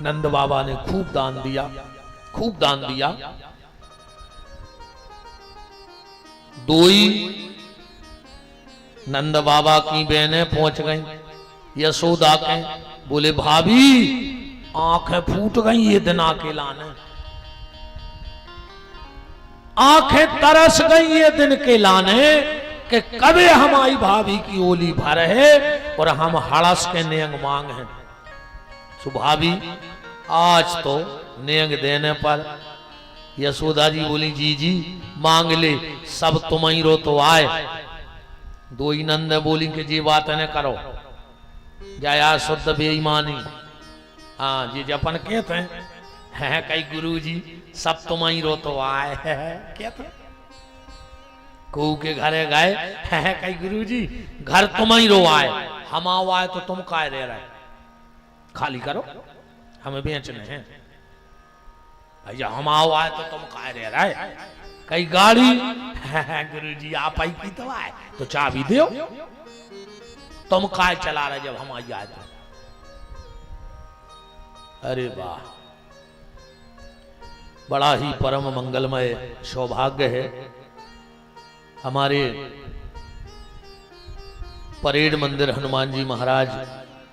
नंद बाबा ने खूब दान दिया, खूब दान दिया। दोई नंद बाबा की बहनें पहुंच गईं यशोदा के, बोले भाभी आंखें फूट गई ये दिन आके लाने, आंखें तरस गई ये दिन के लाने कि कभी हमारी भाभी की ओली भर है और हम हड़स के नेंग मांग हैं। सो भाभी आज तो नेंग देने पर यशोदा जी बोली जी जी मांग ले, सब तुम ही रो तो आए। दो ही नंद बोली कि जी बात न करो, जया शुद्ध बेईमानी। हाँ जी जपन कहते हैं कई गुरु जी सब तुम ही रो तो आए कहते कऊ के घरे गए हैं कई गुरु जी घर तुम ही रो आए, हम आओ आए तो तुम काय रह रहे, खाली करो हमें बेचने हैं भैया, हम आओ आए तो तुम काय रह रहे, कई गाड़ी गुरु जी आप आई की तो आए तो चाबी दो, तुम काय चला रहे जब हम आई आए तो। अरे वाह, बड़ा ही परम मंगलमय सौभाग्य है हमारे परेड मंदिर हनुमान जी महाराज,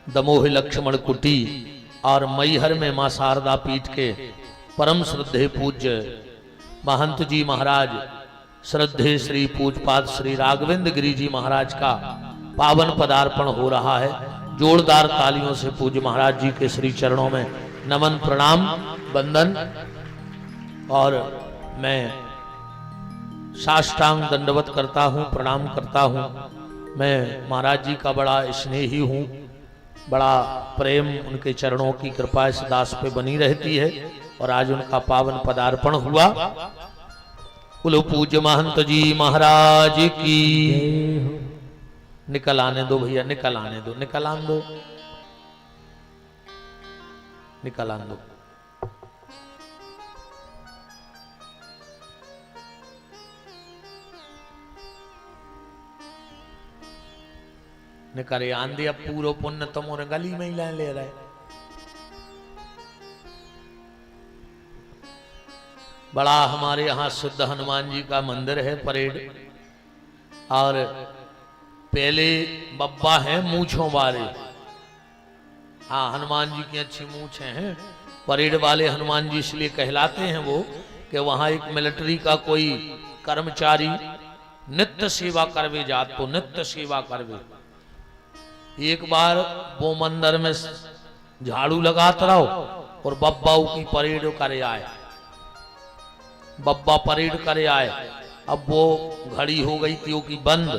दमोह लक्ष्मण कुटी और मैहर में मां शारदा पीठ के परम श्रद्धे पूज्य महंत जी महाराज, श्रद्धे श्री पूजपाद श्री राघवेंद्र गिरी जी महाराज का पावन पदार्पण हो रहा है। जोरदार तालियों से पूज्य महाराज जी के श्री चरणों में नमन प्रणाम वंदन, और मैं साष्टांग दंडवत करता हूँ, प्रणाम करता हूँ। मैं महाराज जी का बड़ा स्नेही हूँ, बड़ा प्रेम उनके चरणों की कृपा इस दास पे बनी रहती है, और आज उनका पावन पदार्पण हुआ। बोलो पूज्य महंत जी महाराज की। निकल आने दो भैया, निकल आने दो, निकल आने दो, निकल आने दो। निकले आंधी, अब पूरो पुण्य तुम्हारे गली में ही ले रहे। बड़ा हमारे यहाँ शुद्ध हनुमान जी का मंदिर है परेड, और पहले बब्बा है मूछों वाले। हाँ हनुमान जी की अच्छी मूछ हैं, परेड वाले हनुमान जी इसलिए कहलाते हैं वो कि वहां एक मिलिट्री का कोई कर्मचारी नित्य सेवा करवे जात, तो नित्य सेवा करवे। एक बार वो मंदिर में झाड़ू लगाता रहो और बब्बा की परेड करे आए, बब्बा परेड करे आए। अब वो घड़ी हो गई थी की बंद,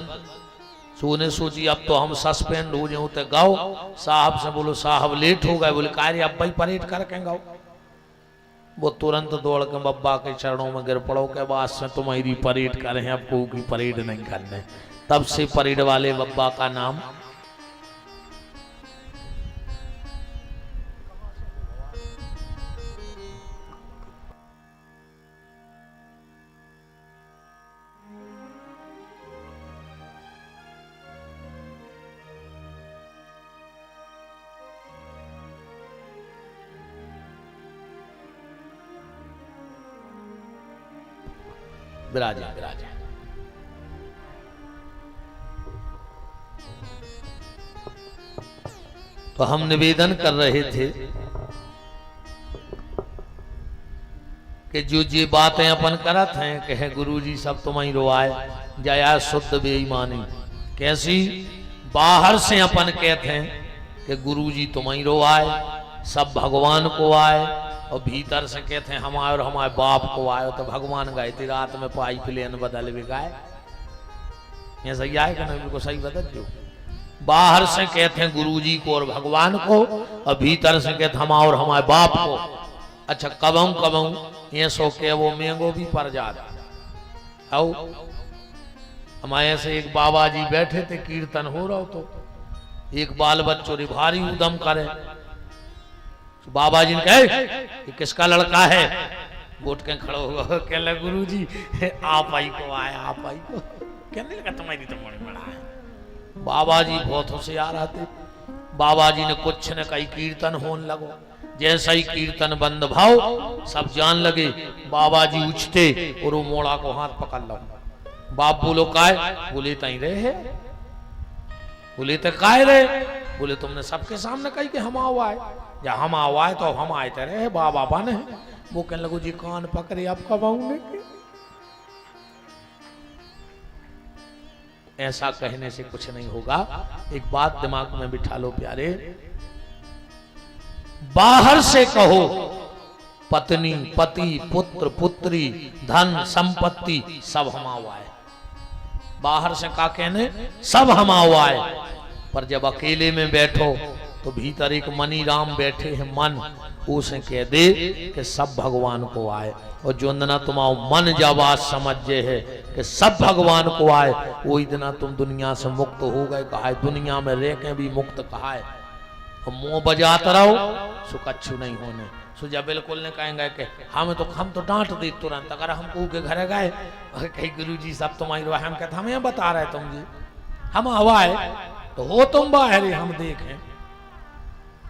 सोने सोची अब तो हम सस्पेंड हो जाऊं, तो गाओ साहब से बोलो साहब लेट हो गए, बोले कार्य अब भाई परेड करके गाओ। वो तुरंत दौड़ के बब्बा के चरणों में गिर पड़ो के बाद से तुम्हारी परेड करें, अब को की परेड नहीं करने। तब से परेड वाले बब्बा का नाम विराजे विराजे। तो हम निवेदन कर रहे थे कि जो ये बातें अपन करत हैं कहे गुरु जी सब तुम ही रोआए, जया शुद्ध बेईमानी। कैसी बाहर से अपन कहते हैं कि गुरु जी तुम ही रोआए, सब भगवान को आए, और भीतर से कहते हैं हमारे और हमारे बाप को आए। तो भगवान गए थे रात में पाइप लेन बदल भी गए, ये सही आए कि नहीं? बिल्कुल सही बदल। जो बाहर से कहते हैं गुरु जी को और भगवान को, और भीतर से कहते हम और हमारे बाप को। अच्छा कबहू कबहू ये सो के वो मेंगो भी पड़ जाता। हमारे से एक बाबा जी बैठे थे, कीर्तन हो रहा हो तो एक बाल बच्चों रे भारी उदम करे। तो बाबा जी ने कहे कि किसका लड़का है, बोट के खड़ो हुआ कहला गुरु जी आप आई को आए, आप आई को। कहने लगा तुम्हारी तो बड़ी बड़ा है। बाबा जी बहुत होशियार आते, बाबा जी ने कुछ न कही कीर्तन होने लगो। जैसा ही कीर्तन बंद भाव सब जान लगे बाबा जी उछते और वो मोड़ा को हाथ पकड़ लो। बाप बोलो काय? बोले तई रहे है। बोले तो काय रहे? बोले तुमने सबके सामने कही कि हम आओ आए, या हम आओ आए तो हम आए थे रहे बाबा बने। वो कहने लगो जी कान पकड़े आपका बाऊ ने। ऐसा कहने से कुछ नहीं होगा। एक बात दिमाग में बिठा लो प्यारे, बाहर से कहो पत्नी पति पुत्र पुत्री धन संपत्ति सब हमारा है, बाहर से का कहने सब हमारा है, पर जब अकेले में बैठो तो भीतर एक मनी राम बैठे हैं मन, उसे कह दे कि सब भगवान को आए। और जो ना तुम्हारा मन जब आज समझे है कि सब भगवान को आए, वही दिन तुम दुनिया से मुक्त हो गए। कहा है दुनिया में रह के भी मुक्त कहा है। और मुंह बजाते रहो सो कच्छू नहीं होने। सो जब बिल्कुल ने कहेंगे कि हम तो डांट दी तुरंत। अगर हम को के घर गए कहीं गुरु जी सब तुम्हारी रो, हम कहते हमें बता रहे तुम जी हम हवाए तो हो तुम बाहर हम देखें,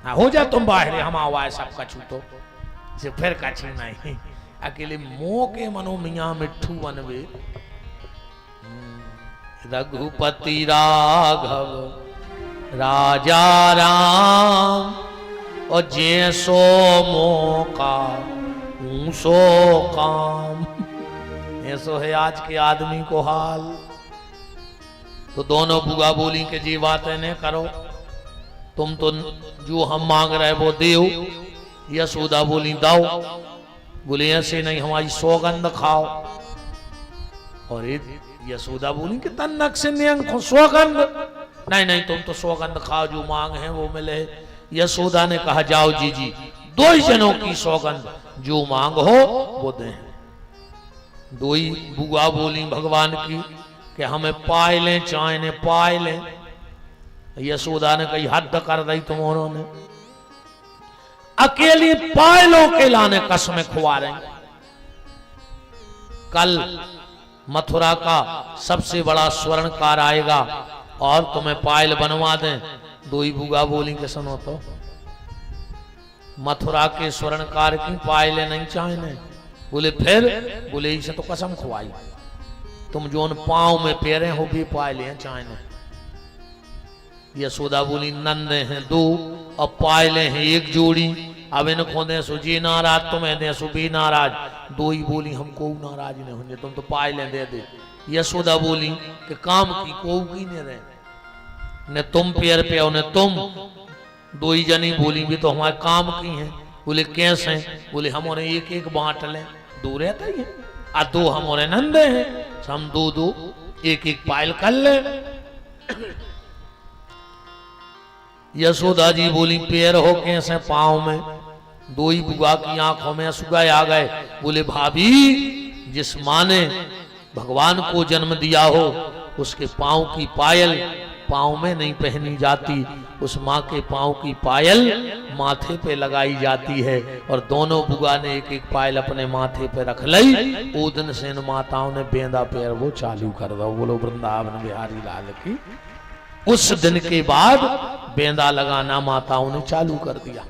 हो जा तुम बाहर हम आवाए सब कछू तो से फिर कछू नहीं। अकेले मोह के मनो मियाँ मिठू बनवे। रघुपति राघव राजा राम और जैसो मौका ऊसो काम। ऐसो है आज के आदमी को हाल। तो दोनों बुआ बोली के जी बातें न करो, तुम तो जो हम मांग रहे वो देव। यशोदा बोली दाओ। बोले ऐसे नहीं हमारी सौगंध खाओ। और यशोदा बोली कि तन्नक से नियंक सौगंध नहीं नहीं तुम तो सौगंध खाओ, जो मांग है वो मिले। यशोदा ने कहा जाओ जी दो ही जनों की सौगंध, जो मांग हो वो दे। दो ही बुआ बोली भगवान की कि हमें पाए लें चाहे ने पाए लें। यशोदा ने कही हद कर दी तुम उन्होंने। अकेली पायलों के लाने कसमें खुआ रहे। कल मथुरा का सबसे बड़ा स्वर्णकार आएगा और तुम्हें पायल बनवा दें। दो ही बुआ बोली के सुनो तो मथुरा के स्वर्णकार की पायलें नहीं चाहने। बोले फिर? बोले इसे तो कसम खुआई तुम जो उन पांव में पैरे हो भी पायलें चाहने। यशोदा बोली नंदे हैं दो और पायले हैं एक जोड़ी। अब इनको दे सो जी नाराज, तुम्हें दे सो भी नाराज। दो ही बोली हमको नाराज नहीं होंगे, तुम तो पायले दे दे। यशोदा बोली कि काम की को की नहीं रहे, ने तुम पैर पे हो ने तुम। दो ही जनी बोली भी तो हमारे काम की हैं। बोले कैसे? बोले हमारे एक एक बांट लें, दो रहता ही है और दो हमारे नंदे हैं, हम दो दो एक एक पायल कर ले। यशोदा जी बोली पैर हो कैसे पांव में? दो ही बुआ की आंखों में सुगाए आ गए। बोले भाभी जिस माँ ने भगवान को जन्म दिया हो उसके पांव की पायल पांव में नहीं पहनी जाती, उस माँ के पांव की पायल माथे पे लगाई जाती है। और दोनों बुआ ने एक एक पायल अपने माथे पे रख ली। वो दिन से इन माताओं ने बेंदा पैर वो चालू कर दो। बोलो वृंदावन बिहारी लाल की। उस दिन के बाद बेंदा लगाना माताओं ने चालू कर दिया।